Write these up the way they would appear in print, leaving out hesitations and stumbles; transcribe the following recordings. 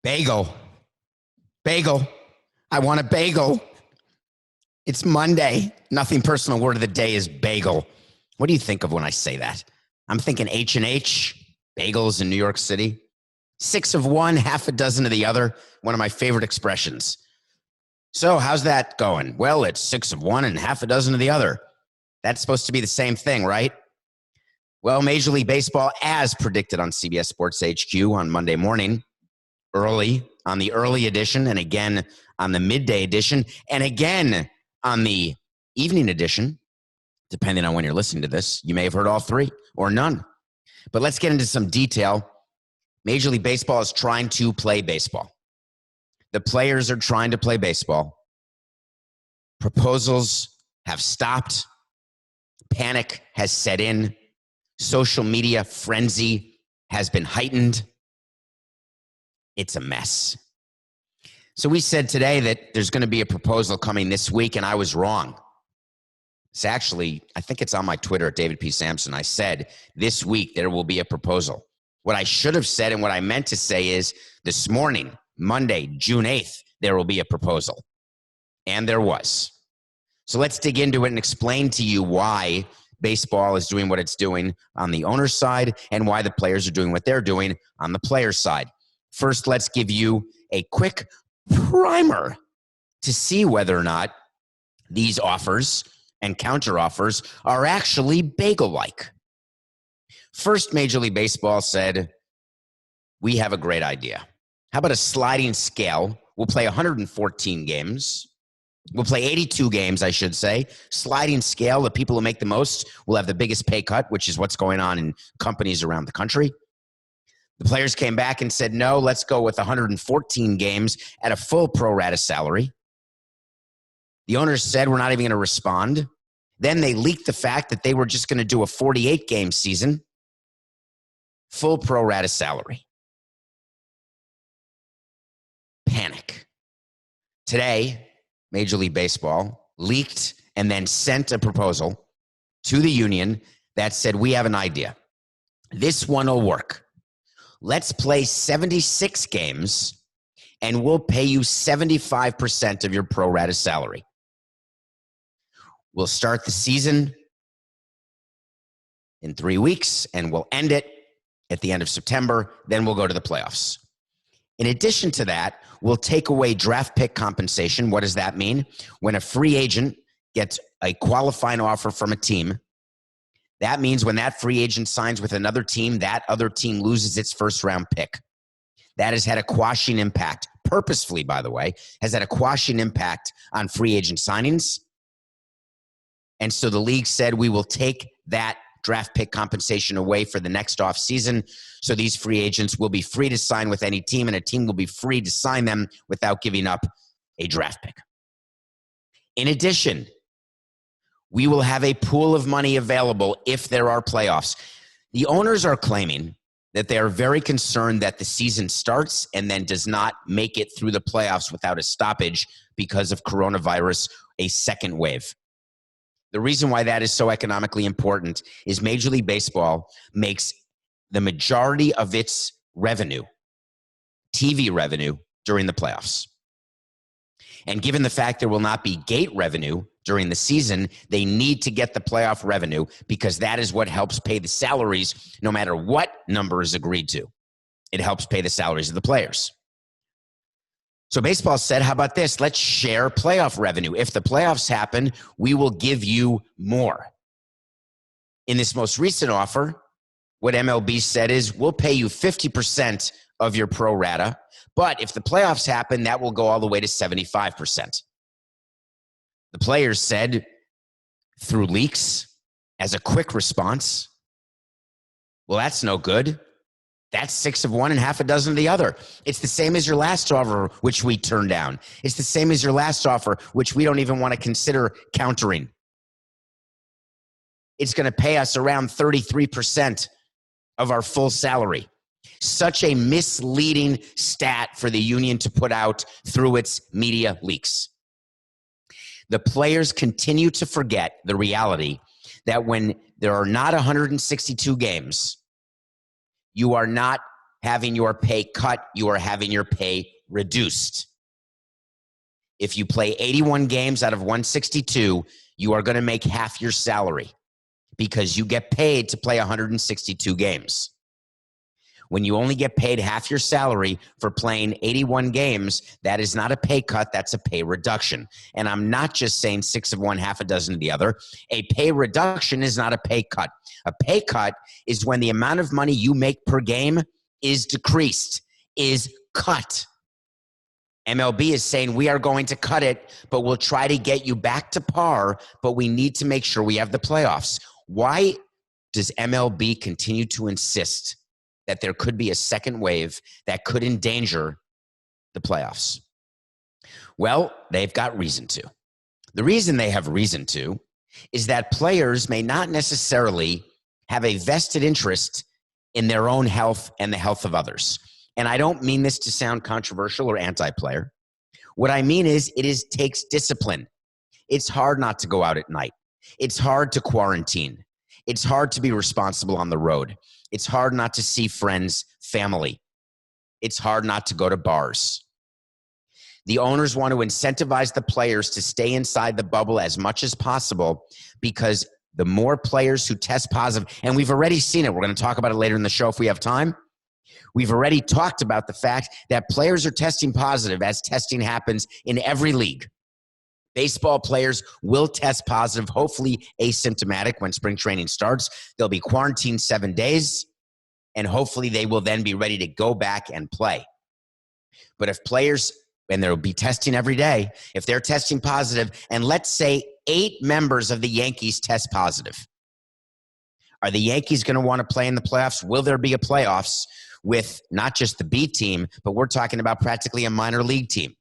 Bagel. Bagel. I want a bagel. It's Monday. Nothing personal. Word of the day is bagel. What do you think of when I say that? I'm thinking H&H, bagels in New York City. 6 of one, half a dozen of the other. One of my favorite expressions. So how's that going? Well, it's 6 of one and half a dozen of the other. That's supposed to be the same thing, right? Well, Major League Baseball, as predicted on CBS Sports HQ on Monday morning, early on the early edition, and again on the midday edition, and again on the evening edition, depending on when you're listening to this. You may have heard all three or none. But let's get into some detail. Major League Baseball is trying to play baseball. The players are trying to play baseball. Proposals have stopped. Panic has set in. Social media frenzy has been heightened. It's a mess. So we said today that there's going to be a proposal coming this week, and I was wrong. It's actually, I think it's on my Twitter at David P. Samson. I said this week there will be a proposal. What I should have said and what I meant to say is this morning, Monday, June 8th, there will be a proposal. And there was. So let's dig into it and explain to you why baseball is doing what it's doing on the owner's side and why the players are doing what they're doing on the player's side. First, let's give you a quick primer to see whether or not these offers and counter offers are actually bagel-like. First, Major League Baseball said, we have a great idea. How about a sliding scale? We'll play 114 games. We'll play 82 games, I should say. Sliding scale, the people who make the most will have the biggest pay cut, which is what's going on in companies around the country. The players came back and said, no, let's go with 114 games at a full pro rata salary. The owners said, we're not even going to respond. Then they leaked the fact that they were just going to do a 48-game season, full pro rata salary. Panic. Today, Major League Baseball leaked and then sent a proposal to the union that said, we have an idea. This one will work. Let's play 76 games and we'll pay you 75% of your pro rata salary. We'll start the season in 3 weeks and we'll end it at the end of September. Then we'll go to the playoffs. In addition to that, we'll take away draft pick compensation. What does that mean? When a free agent gets a qualifying offer from a team, that means when that free agent signs with another team, that other team loses its first-round pick. That has had a quashing impact, purposefully, by the way, has had a quashing impact on free agent signings. And so the league said, we will take that draft pick compensation away for the next offseason. So these free agents will be free to sign with any team, and a team will be free to sign them without giving up a draft pick. In addition, we will have a pool of money available if there are playoffs. The owners are claiming that they are very concerned that the season starts and then does not make it through the playoffs without a stoppage because of coronavirus, a second wave. The reason why that is so economically important is Major League Baseball makes the majority of its revenue, TV revenue, during the playoffs. And given the fact there will not be gate revenue during the season, they need to get the playoff revenue because that is what helps pay the salaries no matter what number is agreed to. It helps pay the salaries of the players. So baseball said, how about this? Let's share playoff revenue. If the playoffs happen, we will give you more. In this most recent offer, what MLB said is, we'll pay you 50% of your pro rata, but if the playoffs happen, that will go all the way to 75%. The players said, through leaks, as a quick response, well, that's no good. That's 6 of one and half a dozen of the other. It's the same as your last offer, which we turned down. It's the same as your last offer, which we don't even want to consider countering. It's going to pay us around 33% of our full salary. Such a misleading stat for the union to put out through its media leaks. The players continue to forget the reality that when there are not 162 games, you are not having your pay cut. You are having your pay reduced. If you play 81 games out of 162, you are going to make half your salary because you get paid to play 162 games. When you only get paid half your salary for playing 81 games, that is not a pay cut, that's a pay reduction. And I'm not just saying 6 of one, half a dozen of the other. A pay reduction is not a pay cut. A pay cut is when the amount of money you make per game is decreased, is cut. MLB is saying we are going to cut it, but we'll try to get you back to par, but we need to make sure we have the playoffs. Why does MLB continue to insist that there could be a second wave that could endanger the playoffs? Well, they've got reason to. The reason they have reason to is that players may not necessarily have a vested interest in their own health and the health of others. And I don't mean this to sound controversial or anti-player. What I mean is takes discipline. It's hard not to go out at night. It's hard to quarantine. It's hard to be responsible on the road. It's hard not to see friends, family. It's hard not to go to bars. The owners want to incentivize the players to stay inside the bubble as much as possible because the more players who test positive, and we've already seen it. We're going to talk about it later in the show if we have time. We've already talked about the fact that players are testing positive as testing happens in every league. Baseball players will test positive, hopefully asymptomatic when spring training starts. They'll be quarantined 7 days, and hopefully they will then be ready to go back and play. But if players, and there will be testing every day, if they're testing positive, and let's say 8 members of the Yankees test positive, are the Yankees going to want to play in the playoffs? Will there be a playoffs with not just the B team, but we're talking about practically a minor league team?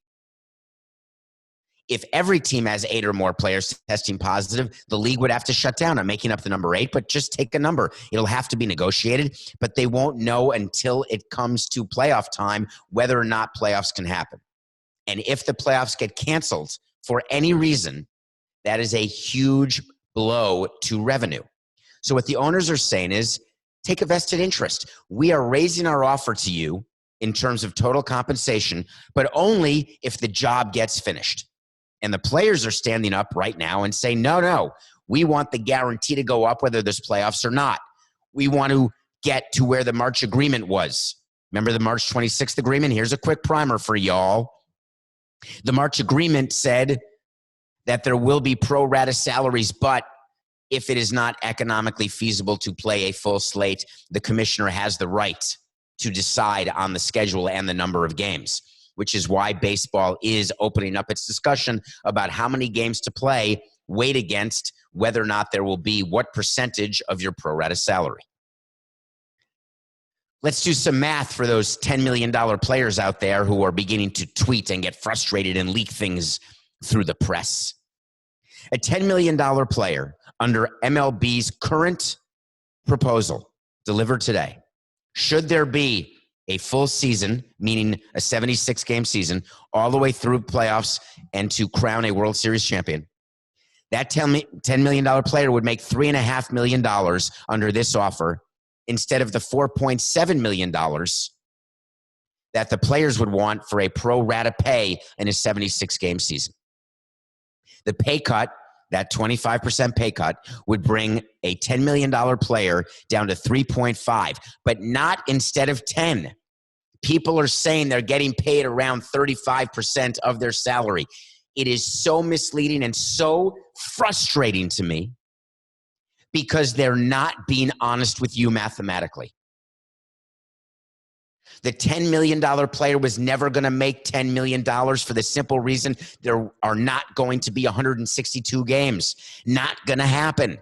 If every team has 8 or more players testing positive, the league would have to shut down. I'm making up the number 8, but just take a number. It'll have to be negotiated, but they won't know until it comes to playoff time whether or not playoffs can happen. And if the playoffs get canceled for any reason, that is a huge blow to revenue. So what the owners are saying is, take a vested interest. We are raising our offer to you in terms of total compensation, but only if the job gets finished. And the players are standing up right now and saying, no, we want the guarantee to go up whether there's playoffs or not. We want to get to where the March agreement was. Remember the March 26th agreement? Here's a quick primer for y'all. The March agreement said that there will be pro rata salaries, but if it is not economically feasible to play a full slate, the commissioner has the right to decide on the schedule and the number of games, which is why baseball is opening up its discussion about how many games to play, weighed against whether or not there will be what percentage of your pro rata salary. Let's do some math for those $10 million players out there who are beginning to tweet and get frustrated and leak things through the press. A $10 million player under MLB's current proposal delivered today, should there be a full season, meaning a 76-game season, all the way through playoffs and to crown a World Series champion, that $10 million player would make $3.5 million under this offer instead of the $4.7 million that the players would want for a pro rata pay in a 76-game season. The pay cut, that 25% pay cut, would bring a $10 million player down to 3.5, but not instead of 10. People are saying they're getting paid around 35% of their salary. It is so misleading and so frustrating to me because they're not being honest with you mathematically. The $10 million player was never going to make $10 million for the simple reason there are not going to be 162 games. Not going to happen.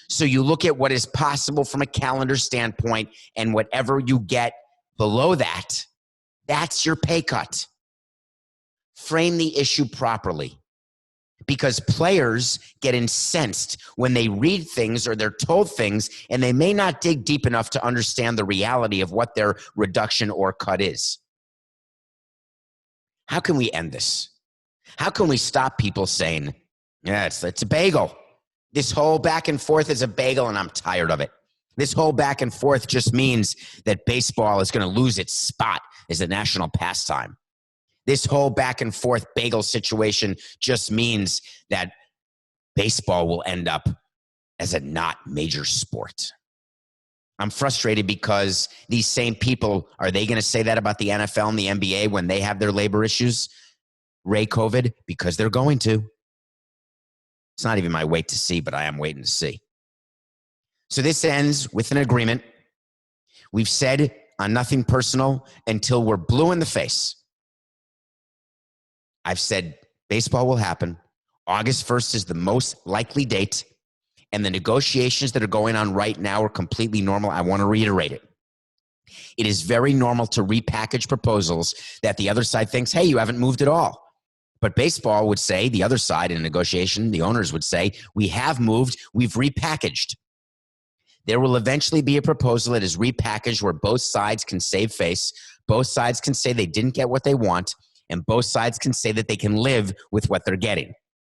So you look at what is possible from a calendar standpoint, and whatever you get below that, that's your pay cut. Frame the issue properly, because players get incensed when they read things or they're told things and they may not dig deep enough to understand the reality of what their reduction or cut is. How can we end this? How can we stop people saying, yeah, it's a bagel. This whole back and forth is a bagel and I'm tired of it. This whole back and forth just means that baseball is going to lose its spot as a national pastime. This whole back and forth bagel situation just means that baseball will end up as a not major sport. I'm frustrated because these same people, are they going to say that about the NFL and the NBA when they have their labor issues? Ray COVID? Because they're going to. It's not even my wait to see, but I am waiting to see. So this ends with an agreement. We've said on nothing personal until we're blue in the face. I've said baseball will happen. August 1st is the most likely date. And the negotiations that are going on right now are completely normal. I want to reiterate it. It is very normal to repackage proposals that the other side thinks, hey, you haven't moved at all. But baseball would say, the other side in a negotiation, the owners would say, we have moved, we've repackaged. There will eventually be a proposal that is repackaged where both sides can save face, both sides can say they didn't get what they want, and both sides can say that they can live with what they're getting.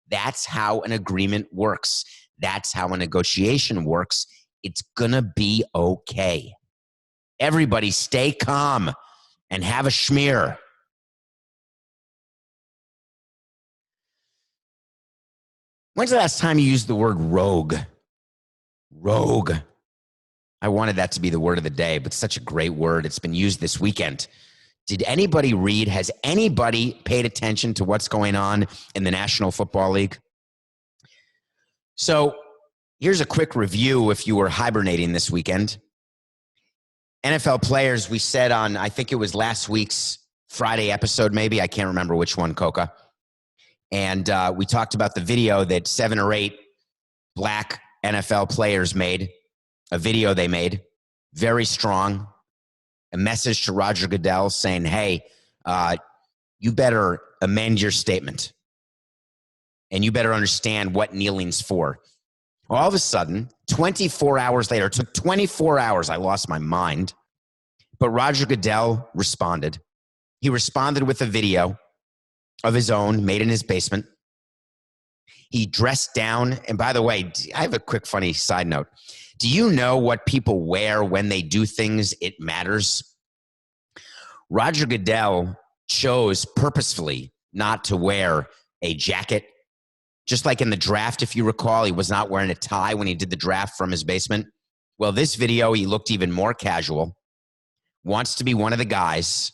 That's how an agreement works. That's how a negotiation works. It's gonna be okay. Everybody stay calm and have a schmear. When's the last time you used the word rogue? Rogue. I wanted that to be the word of the day, but such a great word. It's been used this weekend. Did anybody read? Has anybody paid attention to what's going on in the National Football League? So here's a quick review if you were hibernating this weekend. NFL players, we said on, I think it was last week's Friday episode, maybe. I can't remember which one, Coca. And we talked about the video that 7 or 8 black NFL players made, a video they made, very strong, a message to Roger Goodell saying, hey, you better amend your statement. And you better understand what kneeling's for. All of a sudden, 24 hours later, it took 24 hours, I lost my mind. But Roger Goodell responded. He responded with a video of his own made in his basement. He dressed down. And by the way, I have a quick funny side note. Do you know what people wear when they do things it matters? Roger Goodell chose purposefully not to wear a jacket. Just like in the draft, if you recall, he was not wearing a tie when he did the draft from his basement. Well, this video, he looked even more casual, wants to be one of the guys.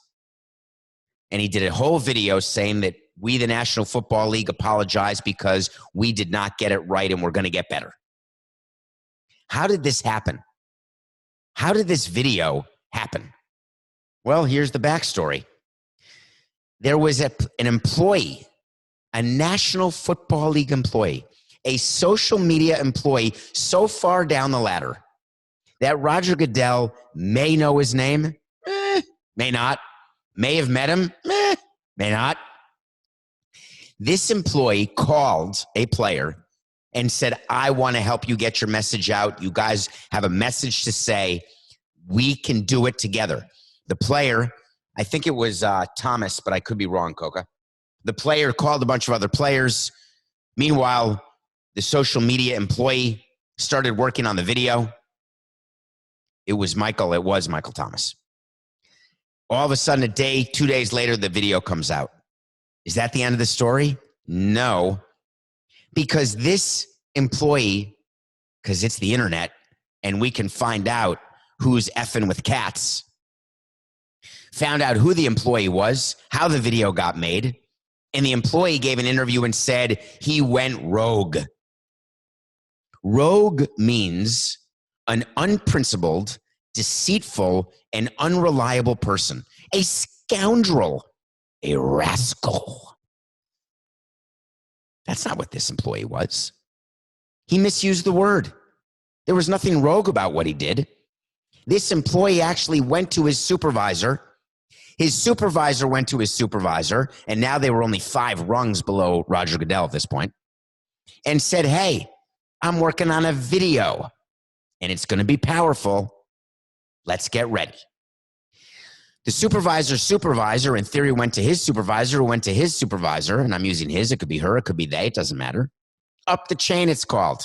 And he did a whole video saying that we, the National Football League, apologize because we did not get it right and we're going to get better. How did this happen? How did this video happen? Well, here's the backstory. There was an employee, a National Football League employee, a social media employee so far down the ladder that Roger Goodell may know his name, may not, may have met him, may not. This employee called a player and said, I want to help you get your message out. You guys have a message to say. We can do it together. The player, I think it was Thomas, but I could be wrong, Coca. The player called a bunch of other players. Meanwhile, the social media employee started working on the video. It was Michael Thomas. All of a sudden, 2 days later, the video comes out. Is that the end of the story? No. Because this employee, because it's the internet, and we can find out who's effing with cats, found out who the employee was, how the video got made, and the employee gave an interview and said he went rogue. Rogue means an unprincipled, deceitful, and unreliable person, a scoundrel, a rascal. That's not what this employee was. He misused the word. There was nothing rogue about what he did. This employee actually went to his supervisor. His supervisor went to his supervisor, and now they were only 5 rungs below Roger Goodell at this point, and said, hey, I'm working on a video, and it's going to be powerful. Let's get ready. The supervisor's supervisor, in theory, went to his supervisor, who went to his supervisor, and I'm using his. It could be her. It could be they. It doesn't matter. Up the chain, it's called.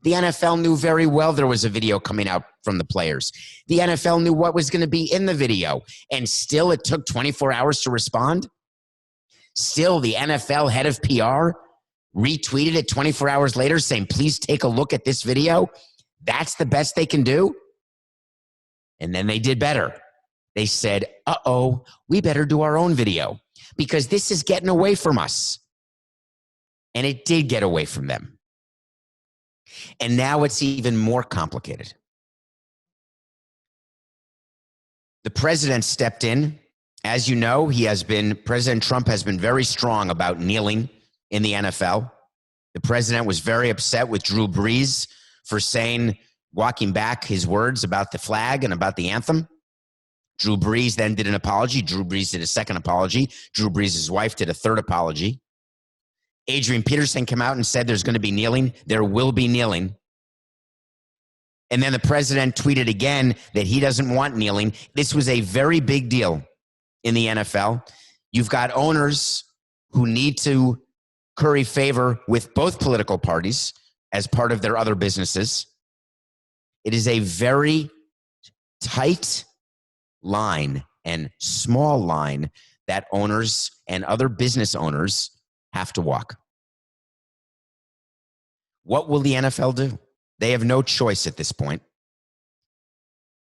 The NFL knew very well there was a video coming out from the players. The NFL knew what was going to be in the video, and still it took 24 hours to respond. Still, the NFL head of PR retweeted it 24 hours later saying, please take a look at this video. That's the best they can do. And then they did better. They said, uh-oh, we better do our own video because this is getting away from us. And it did get away from them. And now it's even more complicated. The president stepped in. As you know, President Trump has been very strong about kneeling in the NFL. The president was very upset with Drew Brees for walking back his words about the flag and about the anthem. Drew Brees then did an apology. Drew Brees did a second apology. Drew Brees' wife did a third apology. Adrian Peterson came out and said there's going to be kneeling. There will be kneeling. And then the president tweeted again that he doesn't want kneeling. This was a very big deal in the NFL. You've got owners who need to curry favor with both political parties as part of their other businesses. It is a very tight line and small line that owners and other business owners have to walk. What will the NFL do? They have no choice at this point.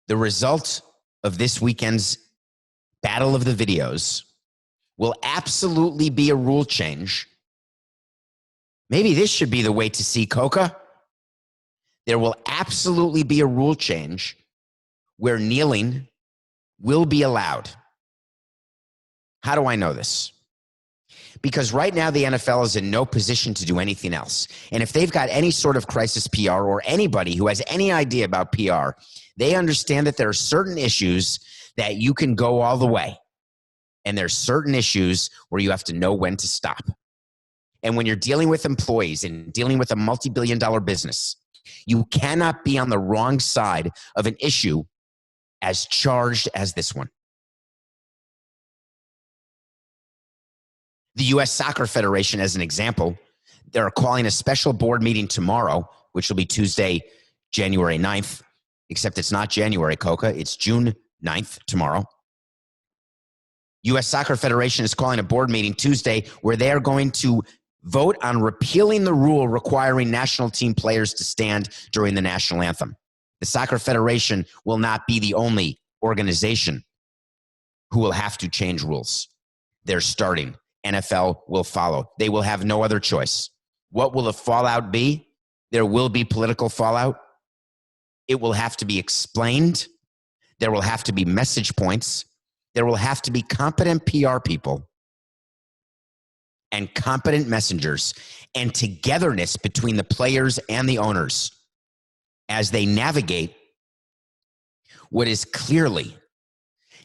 The result of this weekend's battle of the videos will absolutely be a rule change. Maybe this should be the way to see Coca. There will absolutely be a rule change where kneeling will be allowed. How do I know this? Because right now the NFL is in no position to do anything else. And if they've got any sort of crisis PR or anybody who has any idea about PR, they understand that there are certain issues that you can go all the way. And there's certain issues where you have to know when to stop. And when you're dealing with employees and dealing with a multi-billion-dollar business, you cannot be on the wrong side of an issue as charged as this one. The U.S. Soccer Federation, as an example, they're calling a special board meeting tomorrow, which will be Tuesday, January 9th, except it's not January, Coca. It's June 9th tomorrow. U.S. Soccer Federation is calling a board meeting Tuesday where they are going to vote on repealing the rule requiring national team players to stand during the national anthem. The Soccer Federation will not be the only organization who will have to change rules. They're starting. NFL will follow. They will have no other choice. What will the fallout be? There will be political fallout. It will have to be explained. There will have to be message points. There will have to be competent PR people and competent messengers and togetherness between the players and the owners as they navigate what is clearly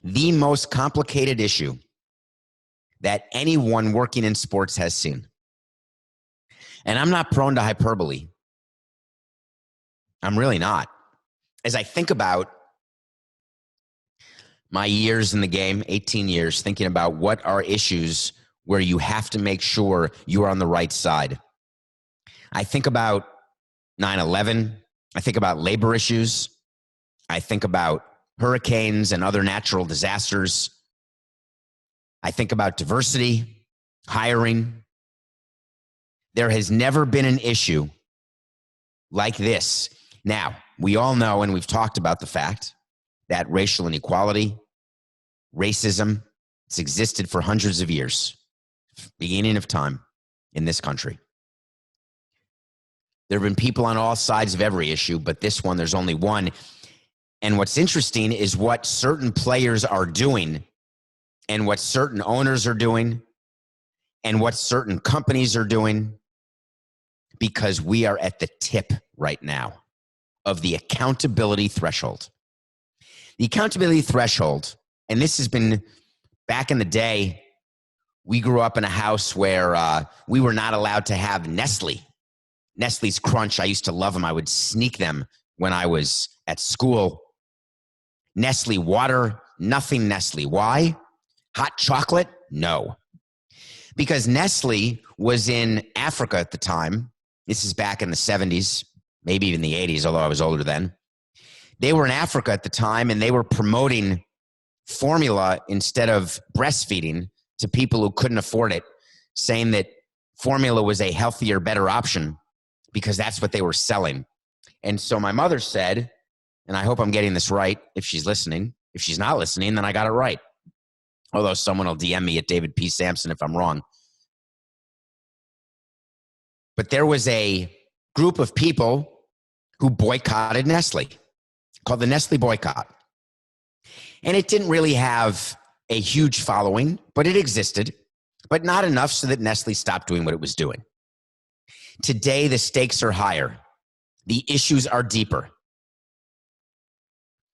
the most complicated issue that anyone working in sports has seen. And I'm not prone to hyperbole. I'm really not. As I think about my years in the game, 18 years, thinking about what are issues where you have to make sure you're on the right side. I think about 9/11. I think about labor issues. I think about hurricanes and other natural disasters. I think about diversity, hiring. There has never been an issue like this. Now, we all know, and we've talked about the fact that racial inequality, racism, it's existed for hundreds of years, beginning of time in this country. There have been people on all sides of every issue, but this one, there's only one. And what's interesting is what certain players are doing and what certain owners are doing and what certain companies are doing, because we are at the tip right now of the accountability threshold. The accountability threshold, and this has been back in the day, we grew up in a house where we were not allowed to have Nestle's Crunch. I used to love them. I would sneak them when I was at school. Nestle water, nothing Nestle. Why? Hot chocolate? No. Because Nestle was in Africa at the time. This is back in the 70s, maybe even the 80s, although I was older then. They were in Africa at the time, and they were promoting formula instead of breastfeeding to people who couldn't afford it, saying that formula was a healthier, better option because that's what they were selling. And so my mother said, and I hope I'm getting this right if she's listening. If she's not listening, then I got it right. Although someone will DM me at David P. Samson if I'm wrong. But there was a group of people who boycotted Nestle, called the Nestle boycott. And it didn't really have a huge following, but it existed, but not enough so that Nestle stopped doing what it was doing. Today, the stakes are higher. The issues are deeper.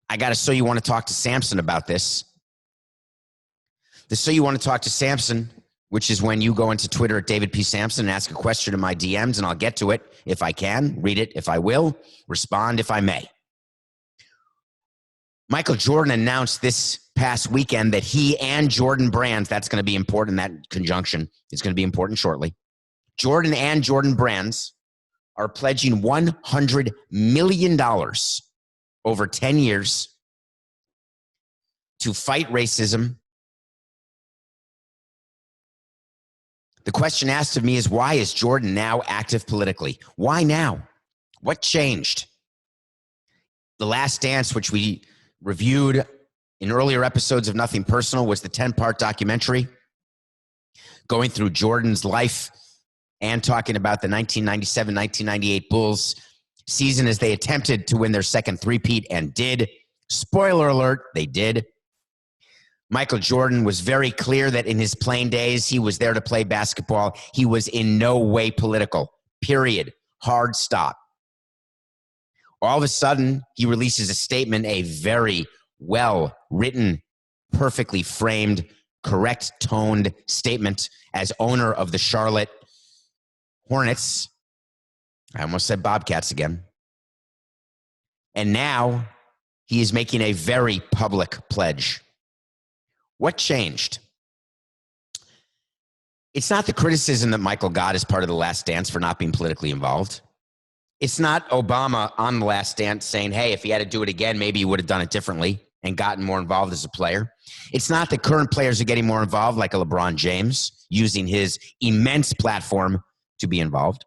I got to So You Want to Talk to Samson about this. The So You Want to Talk to Samson, which is when you go into Twitter at David P. Samson and ask a question in my DMs, and I'll get to it if I can, read it if I will, respond if I may. Michael Jordan announced this past weekend that he and Jordan Brands, that's going to be important, that conjunction is going to be important shortly. Jordan and Jordan Brands are pledging $100 million over 10 years to fight racism. The question asked of me is, why is Jordan now active politically? Why now? What changed? The Last Dance, which we reviewed in earlier episodes of Nothing Personal, was the 10-part documentary going through Jordan's life and talking about the 1997-1998 Bulls season as they attempted to win their second three-peat and did. Spoiler alert, they did. Michael Jordan was very clear that in his playing days, he was there to play basketball. He was in no way political, period. Hard stop. All of a sudden, he releases a statement, a very well-written, perfectly framed, correct-toned statement as owner of the Charlotte Hornets. I almost said Bobcats again. And now he is making a very public pledge. What changed? It's not the criticism that Michael got as part of The Last Dance for not being politically involved. It's not Obama on The Last Dance saying, hey, if he had to do it again, maybe he would have done it differently and gotten more involved as a player. It's not that current players are getting more involved, like a LeBron James, using his immense platform to be involved.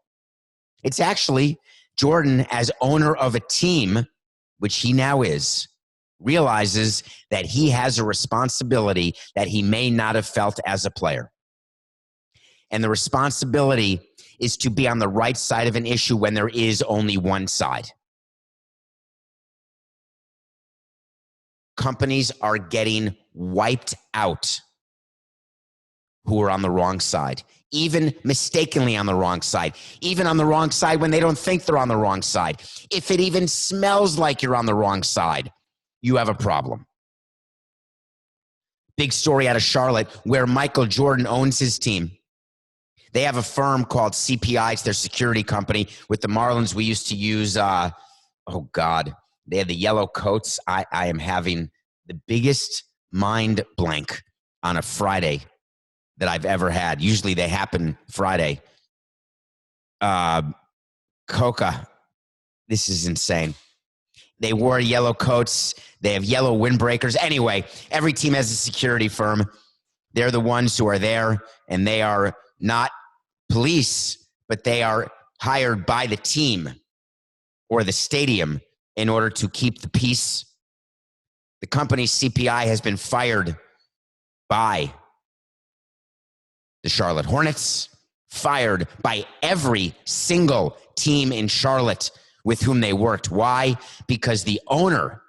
It's actually Jordan, as owner of a team, which he now is, realizes that he has a responsibility that he may not have felt as a player. And the responsibility is to be on the right side of an issue when there is only one side. Companies are getting wiped out who are on the wrong side, even mistakenly on the wrong side, even on the wrong side when they don't think they're on the wrong side. If it even smells like you're on the wrong side, you have a problem. Big story out of Charlotte where Michael Jordan owns his team. They have a firm called CPI. It's their security company. With the Marlins, we used to use, they had the yellow coats. I am having the biggest mind blank on a Friday that I've ever had. Usually they happen Friday. Coca. This is insane. They wore yellow coats. They have yellow windbreakers. Anyway, every team has a security firm. They're the ones who are there, and they are not police, but they are hired by the team or the stadium in order to keep the peace. The company CPI has been fired by the Charlotte Hornets, fired by every single team in Charlotte with whom they worked. Why? Because the owner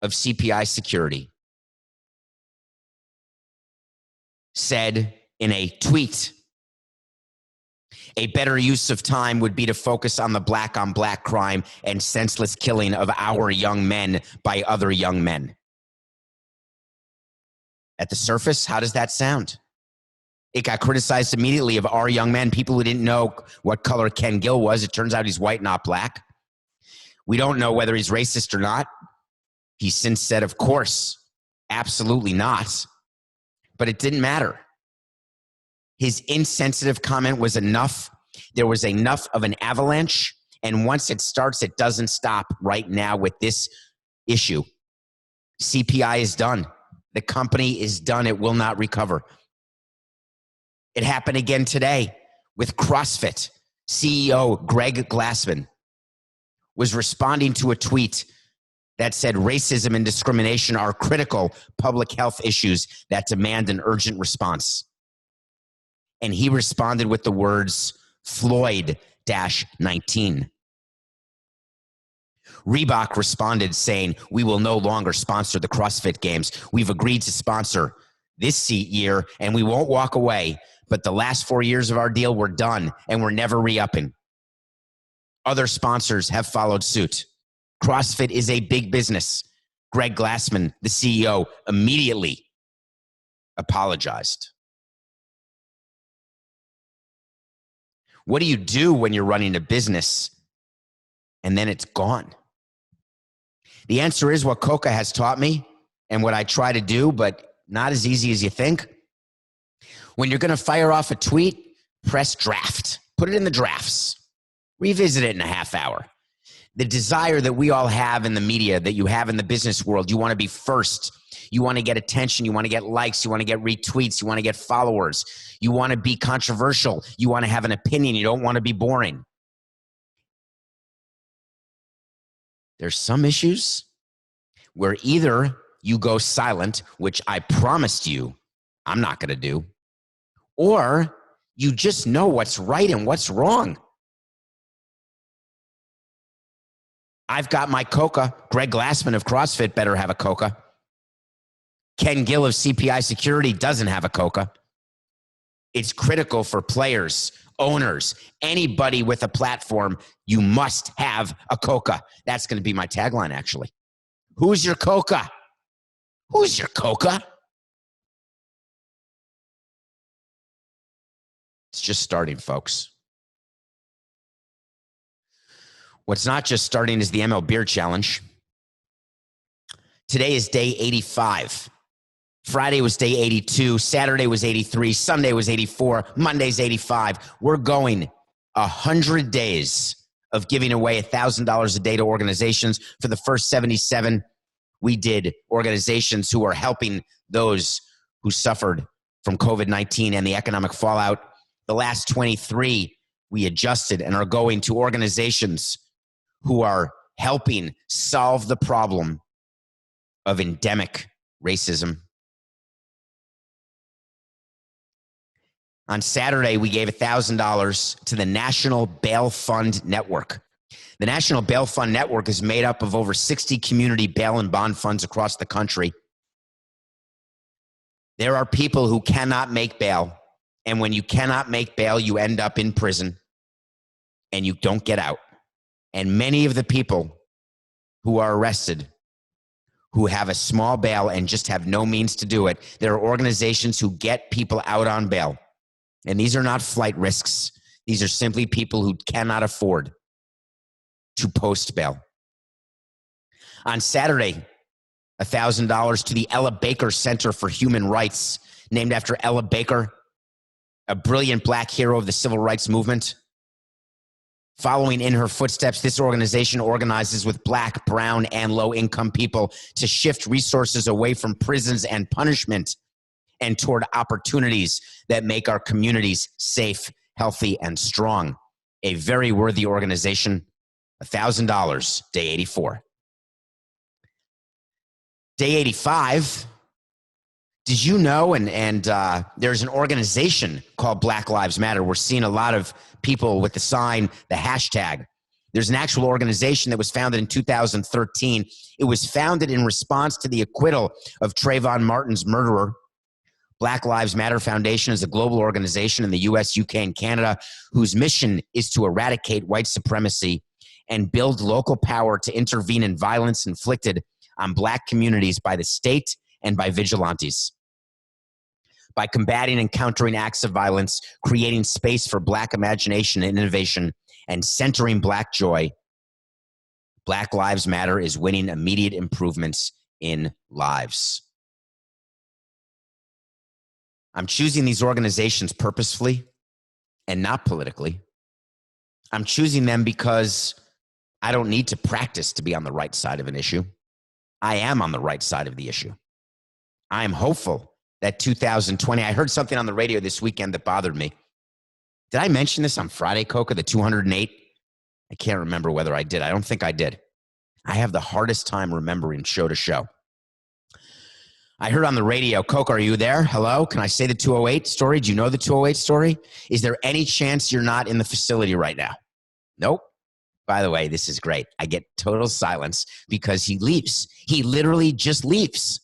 of CPI Security said in a tweet, a better use of time would be to focus on the black-on-black crime and senseless killing of our young men by other young men. At the surface, how does that sound? It got criticized immediately of our young men, people who didn't know what color Ken Gill was. It turns out he's white, not black. We don't know whether he's racist or not. He's since said, of course, absolutely not. But it didn't matter. His insensitive comment was enough There was enough of an avalanche, and once it starts, it doesn't stop right now with this issue. CPI is done. The company is done. It will not recover. It happened again today with CrossFit. CEO Greg Glassman was responding to a tweet that said racism and discrimination are critical public health issues that demand an urgent response. And he responded with the words Floyd-19. Reebok responded saying, we will no longer sponsor the CrossFit Games. We've agreed to sponsor this year and we won't walk away. But the last 4 years of our deal, we're done and we're never re-upping. Other sponsors have followed suit. CrossFit is a big business. Greg Glassman, the CEO, immediately apologized. What do you do when you're running a business and then it's gone? The answer is what Coca has taught me and what I try to do, but not as easy as you think. When you're going to fire off a tweet, press draft. Put it in the drafts. Revisit it in a half hour. The desire that we all have in the media, that you have in the business world, you want to be first. You want to get attention. You want to get likes. You want to get retweets. You want to get followers. You want to be controversial. You want to have an opinion. You don't want to be boring. There's some issues where either you go silent, which I promised you I'm not going to do, or you just know what's right and what's wrong. I've got my Coca. Greg Glassman of CrossFit better have a Coca. Ken Gill of CPI Security doesn't have a Coca. It's critical for players, owners, anybody with a platform. You must have a Coca. That's going to be my tagline, actually. Who's your Coca? Who's your Coca? It's just starting, folks. What's not just starting is the MLBeard challenge. Today is day 85. Friday was day 82. Saturday was 83. Sunday was 84. Monday's 85. We're going 100 days of giving away $1,000 a day to organizations. For the first 77, we did organizations who are helping those who suffered from COVID-19 and the economic fallout. The last 23, we adjusted and are going to organizations who are helping solve the problem of endemic racism. On Saturday, we gave $1,000 to the National Bail Fund Network. The National Bail Fund Network is made up of over 60 community bail and bond funds across the country. There are people who cannot make bail, and when you cannot make bail, you end up in prison, and you don't get out. And many of the people who are arrested, who have a small bail and just have no means to do it, there are organizations who get people out on bail. And these are not flight risks. These are simply people who cannot afford to post bail. On Saturday, $1,000 to the Ella Baker Center for Human Rights, named after Ella Baker, a brilliant black hero of the civil rights movement. Following in her footsteps, this organization organizes with black, brown, and low-income people to shift resources away from prisons and punishment and toward opportunities that make our communities safe, healthy, and strong. A very worthy organization. $1,000, day 84. Day 85, did you know, and there's an organization called Black Lives Matter. We're seeing a lot of people with the sign, the hashtag. There's an actual organization that was founded in 2013. It was founded in response to the acquittal of Trayvon Martin's murderer. Black Lives Matter Foundation is a global organization in the US, UK, and Canada whose mission is to eradicate white supremacy and build local power to intervene in violence inflicted on black communities by the state and by vigilantes. By combating and countering acts of violence, creating space for black imagination and innovation, and centering black joy, Black Lives Matter is winning immediate improvements in lives. I'm choosing these organizations purposefully and not politically. I'm choosing them because I don't need to practice to be on the right side of an issue. I am on the right side of the issue. I am hopeful that 2020, I heard something on the radio this weekend that bothered me. Did I mention this on Friday, Coca, the 208? I can't remember whether I did. I don't think I did. I have the hardest time remembering show to show. I heard on the radio, Coke, are you there? Hello? Can I say the 208 story? Do you know the 208 story? Is there any chance you're not in the facility right now? Nope. By the way, this is great. I get total silence because he leaves. He literally just leaves.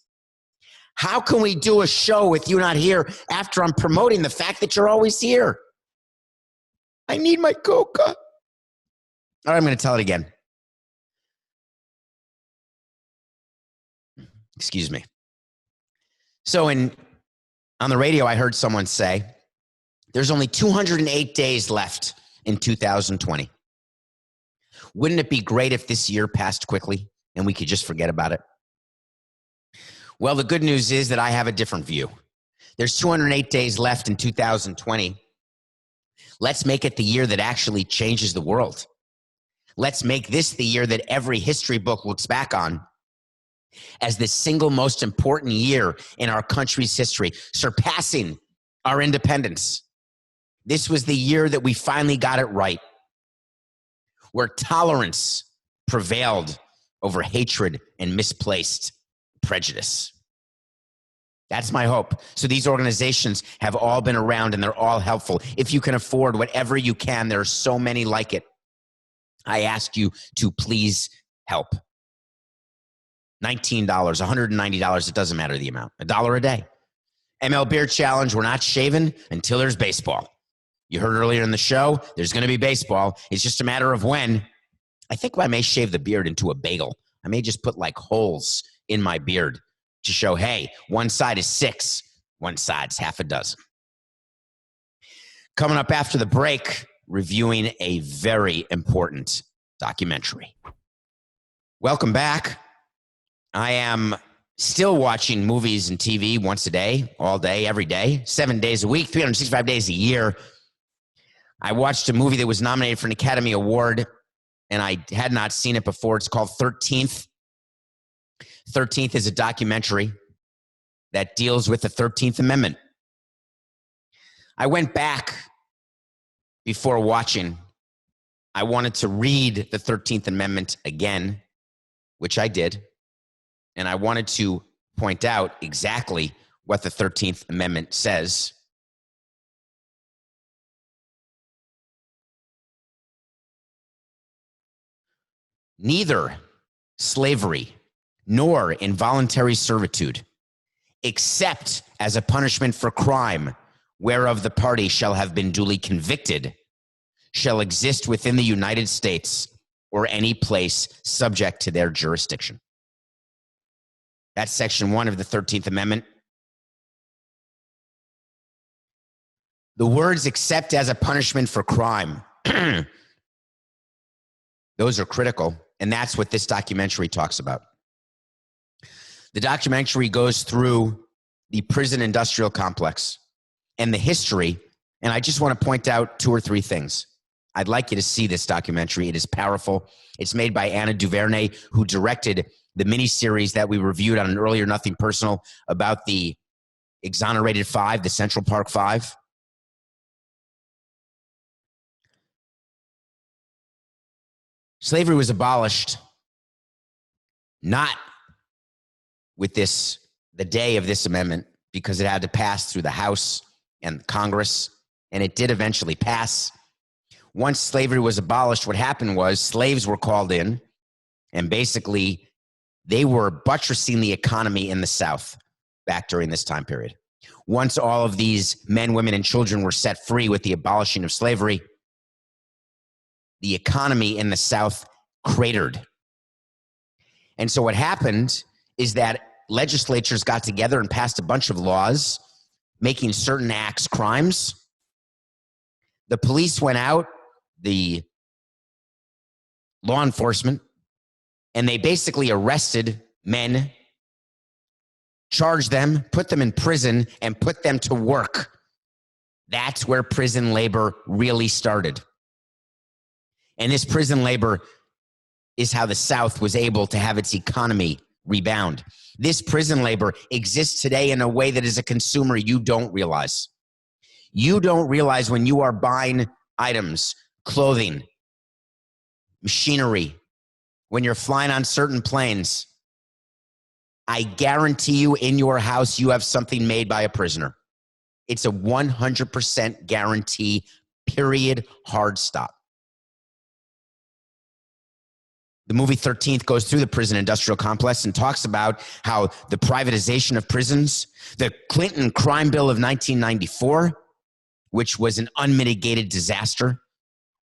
How can we do a show with you not here after I'm promoting the fact that you're always here? I need my Coca. All right, I'm going to tell it again. Excuse me. So on the radio, I heard someone say, there's only 208 days left in 2020. Wouldn't it be great if this year passed quickly and we could just forget about it? Well, the good news is that I have a different view. There's 208 days left in 2020. Let's make it the year that actually changes the world. Let's make this the year that every history book looks back on as the single most important year in our country's history, surpassing our independence. This was the year that we finally got it right, where tolerance prevailed over hatred and misplaced prejudice. That's my hope. So these organizations have all been around and they're all helpful. If you can afford whatever you can, there are so many like it. I ask you to please help. $19, $190, it doesn't matter the amount. $1 a day. MLBeard Challenge, we're not shaving until there's baseball. You heard earlier in the show, there's going to be baseball. It's just a matter of when. I think I may shave the beard into a bagel. I may just put like holes in my beard to show, hey, one side is 6, one side's half a dozen. Coming up after the break, reviewing a very important documentary. Welcome back. I am still watching movies and TV once a day, all day, every day, 7 days a week, 365 days a year. I watched a movie that was nominated for an Academy Award, and I had not seen it before. It's called 13th. 13th is a documentary that deals with the 13th Amendment. I went back before watching. I wanted to read the 13th Amendment again, which I did. And I wanted to point out exactly what the 13th Amendment says. Neither slavery nor involuntary servitude, except as a punishment for crime whereof the party shall have been duly convicted, shall exist within the United States or any place subject to their jurisdiction. That's Section 1 of the 13th Amendment. The words except as a punishment for crime, those are critical, and that's what this documentary talks about. The documentary goes through the prison industrial complex and the history, and I just want to point out 2 or 3 things. I'd like you to see this documentary. It is powerful. It's made by Ava DuVernay, who directed the miniseries that we reviewed on an earlier Nothing Personal about the exonerated 5, the Central Park 5. Slavery was abolished not with the day of this amendment, because it had to pass through the House and Congress, and it did eventually pass. Once slavery was abolished, what happened was slaves were called in, and basically they were buttressing the economy in the South back during this time period. Once all of these men, women, and children were set free with the abolishing of slavery, the economy in the South cratered. And so what happened is that legislatures got together and passed a bunch of laws making certain acts crimes. The police went out, the law enforcement, and they basically arrested men, charged them, put them in prison, and put them to work. That's where prison labor really started. And this prison labor is how the South was able to have its economy rebound. This prison labor exists today in a way that as a consumer, you don't realize. You don't realize when you are buying items, clothing, machinery, when you're flying on certain planes, I guarantee you in your house, you have something made by a prisoner. It's a 100% guarantee, period, hard stop. The movie 13th goes through the prison industrial complex and talks about how the privatization of prisons, the Clinton crime bill of 1994, which was an unmitigated disaster,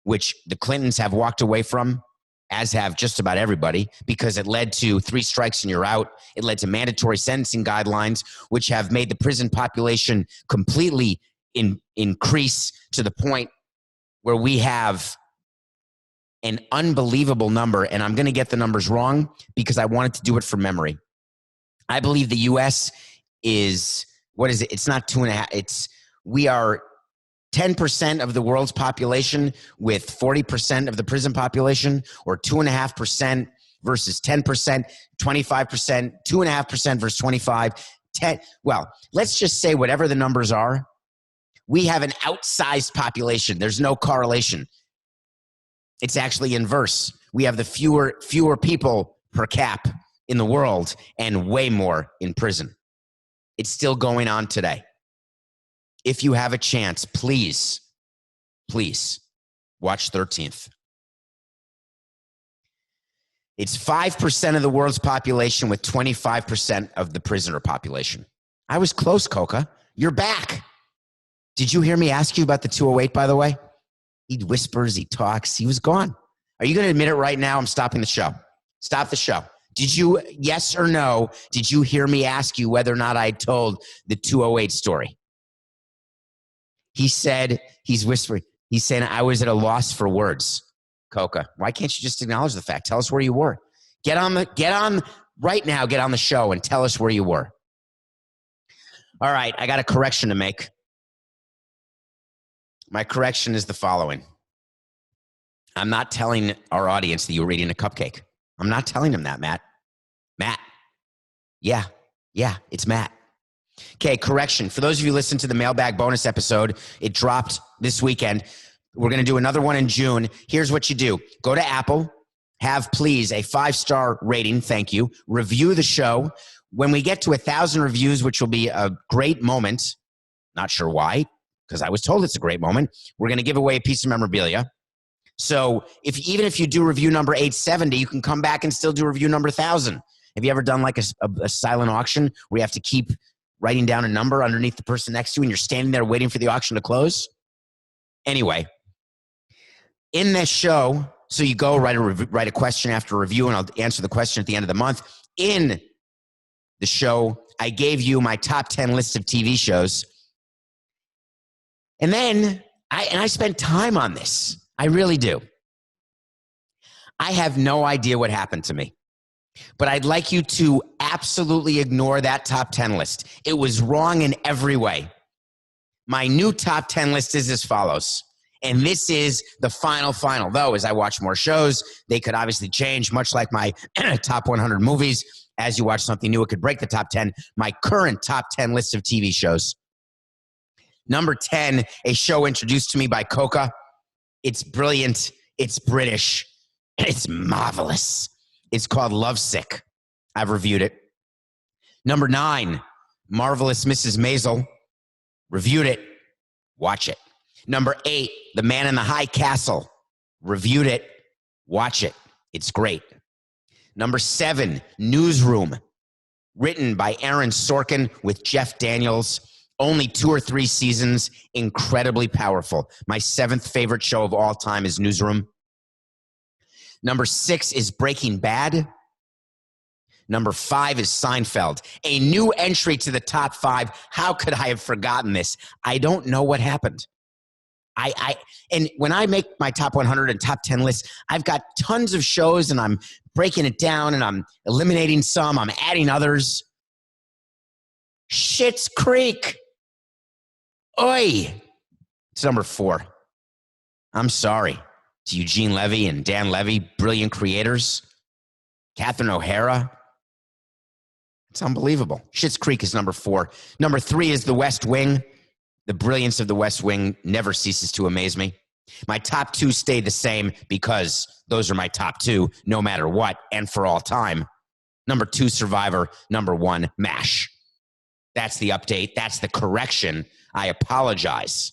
which the Clintons have walked away from, as have just about everybody, because it led to 3 strikes and you're out. It led to mandatory sentencing guidelines, which have made the prison population completely increase to the point where we have an unbelievable number, and I'm going to get the numbers wrong because I wanted to do it from memory. I believe the U.S. is, what is it? It's not 2.5. We are 10% of the world's population with 40% of the prison population, or 2.5% versus 10%, 25%, 2.5% versus 25, 10. Well, let's just say whatever the numbers are, we have an outsized population. There's no correlation. It's actually inverse. We have the fewer people per cap in the world and way more in prison. It's still going on today. If you have a chance, please watch 13th. It's 5% of the world's population with 25% of the prisoner population. I was close, Coca. You're back. Did you hear me ask you about the 208, by the way? He whispers, he talks, he was gone. Are you going to admit it right now? I'm stopping the show. Stop the show. Did you, yes or no, did you hear me ask you whether or not I told the 208 story? He said, he's whispering, he's saying, I was at a loss for words. Coca, why can't you just acknowledge the fact? Tell us where you were. Get on right now, get on the show and tell us where you were. All right, I got a correction to make. My correction is the following. I'm not telling our audience that you were eating a cupcake. I'm not telling them that, Matt. Matt. Yeah, it's Matt. Okay, correction. For those of you who listened to the mailbag bonus episode, it dropped this weekend. We're going to do another one in June. Here's what you do. Go to Apple. Have, please, a 5-star rating. Thank you. Review the show. When we get to 1,000 reviews, which will be a great moment, not sure why, because I was told it's a great moment, we're going to give away a piece of memorabilia. So even if you do review number 870, you can come back and still do review number 1,000. Have you ever done like a silent auction where you have to keep writing down a number underneath the person next to you and you're standing there waiting for the auction to close? Anyway, in this show, so you go write a question after a review, and I'll answer the question at the end of the month. In the show, I gave you my top 10 list of TV shows. And then I spent time on this. I really do. I have no idea what happened to me, but I'd like you to absolutely ignore that top 10 list. It was wrong in every way. My new top 10 list is as follows. And this is the final, though, as I watch more shows, they could obviously change, much like my top 100 movies. As you watch something new, it could break the top 10. My current top 10 list of TV shows. Number 10, a show introduced to me by Coca. It's brilliant. It's British. It's marvelous. It's called Lovesick. I've reviewed it. Number 9, Marvelous Mrs. Maisel. Reviewed it. Watch it. Number 8, The Man in the High Castle. Reviewed it. Watch it. It's great. Number 7, Newsroom. Written by Aaron Sorkin with Jeff Daniels. Only 2 or 3 seasons. Incredibly powerful. My 7th favorite show of all time is Newsroom. Number 6 is Breaking Bad. Number 5 is Seinfeld. A new entry to the top 5. How could I have forgotten this? I don't know what happened. And when I make my top 100 and top 10 lists, I've got tons of shows and I'm breaking it down and I'm eliminating some, I'm adding others. Schitt's Creek. Oi. It's number 4. I'm sorry. to Eugene Levy and Dan Levy, brilliant creators. Catherine O'Hara. It's unbelievable. Schitt's Creek is number 4. Number 3 is The West Wing. The brilliance of The West Wing never ceases to amaze me. My top 2 stay the same because those are my top 2, no matter what, and for all time. Number 2, Survivor. Number 1, MASH. That's the update. That's the correction. I apologize.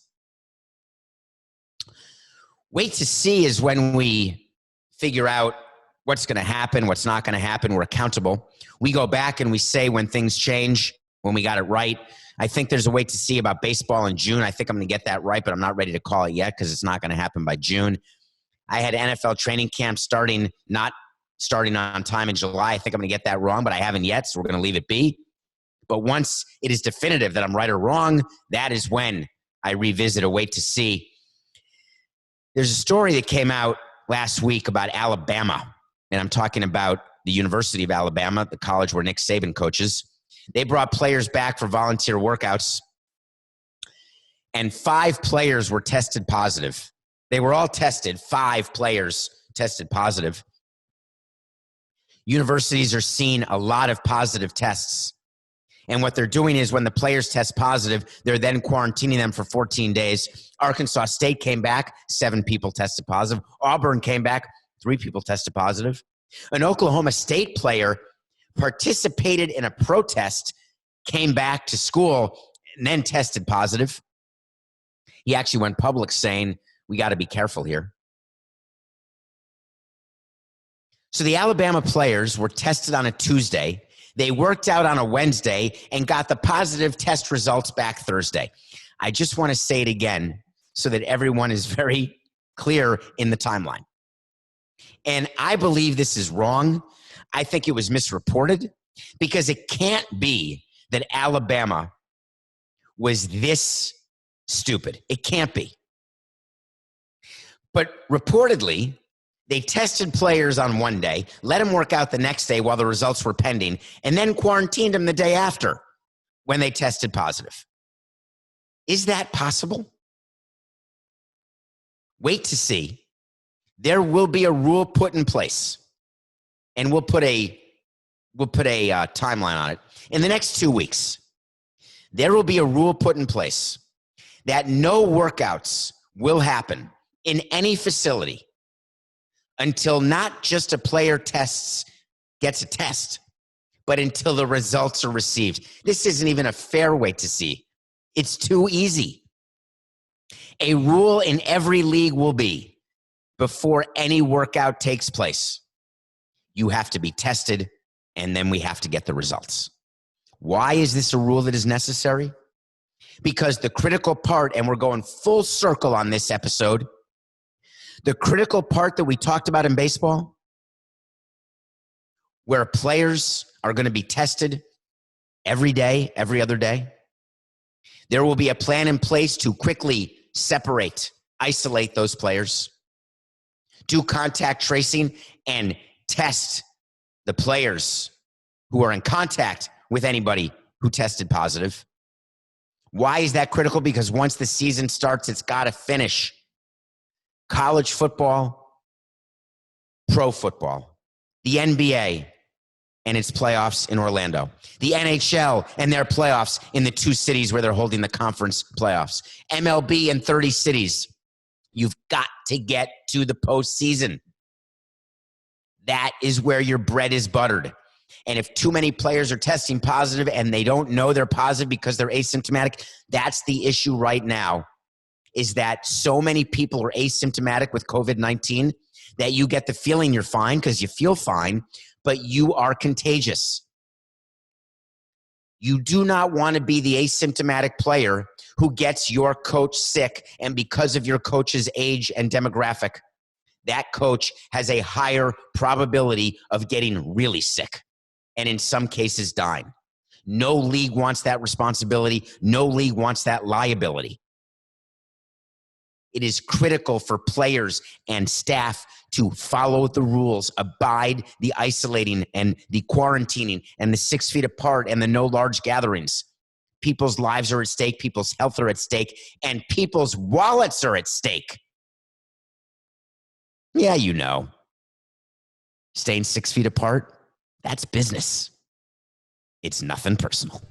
Wait to see is when we figure out what's going to happen, what's not going to happen. We're accountable. We go back and we say when things change, when we got it right. I think there's a wait to see about baseball in June. I think I'm going to get that right, but I'm not ready to call it yet because it's not going to happen by June. I had NFL training camp not starting on time in July. I think I'm going to get that wrong, but I haven't yet, so we're going to leave it be. But once it is definitive that I'm right or wrong, that is when I revisit a wait to see. There's a story that came out last week about Alabama, and I'm talking about the University of Alabama, the college where Nick Saban coaches. They brought players back for volunteer workouts, and 5 players were tested positive. They were all tested. 5 players tested positive. Universities are seeing a lot of positive tests. And what they're doing is when the players test positive, they're then quarantining them for 14 days. Arkansas State came back, 7 people tested positive. Auburn came back, 3 people tested positive. An Oklahoma State player participated in a protest, came back to school, and then tested positive. He actually went public saying, we got to be careful here. So the Alabama players were tested on a Tuesday. They worked out on a Wednesday and got the positive test results back Thursday. I just want to say it again so that everyone is very clear in the timeline. And I believe this is wrong. I think it was misreported because it can't be that Alabama was this stupid. It can't be. But reportedly, they tested players on one day, let them work out the next day while the results were pending, and then quarantined them the day after when they tested positive. Is that possible? Wait to see. There will be a rule put in place, and we'll put a timeline on it. In the next 2 weeks, there will be a rule put in place that no workouts will happen in any facility until not just a player gets a test, but until the results are received. This isn't even a fair wait to see. It's too easy. A rule in every league will be, before any workout takes place, you have to be tested, and then we have to get the results. Why is this a rule that is necessary? Because the critical part, and we're going full circle on this episode, the critical part that we talked about in baseball, where players are going to be tested every day, every other day, there will be a plan in place to quickly separate, isolate those players, do contact tracing, and test the players who are in contact with anybody who tested positive. Why is that critical? Because once the season starts, it's got to finish. College football, pro football, the NBA and its playoffs in Orlando, the NHL and their playoffs in the 2 cities where they're holding the conference playoffs, MLB in 30 cities. You've got to get to the postseason. That is where your bread is buttered. And if too many players are testing positive and they don't know they're positive because they're asymptomatic, that's the issue right now, is that so many people are asymptomatic with COVID-19 that you get the feeling you're fine because you feel fine, but you are contagious. You do not want to be the asymptomatic player who gets your coach sick, and because of your coach's age and demographic, that coach has a higher probability of getting really sick and in some cases dying. No league wants that responsibility. No league wants that liability. It is critical for players and staff to follow the rules, abide the isolating and the quarantining and the 6 feet apart and the no large gatherings. People's lives are at stake, people's health are at stake, and people's wallets are at stake. Yeah, you know. Staying 6 feet apart, that's business. It's nothing personal.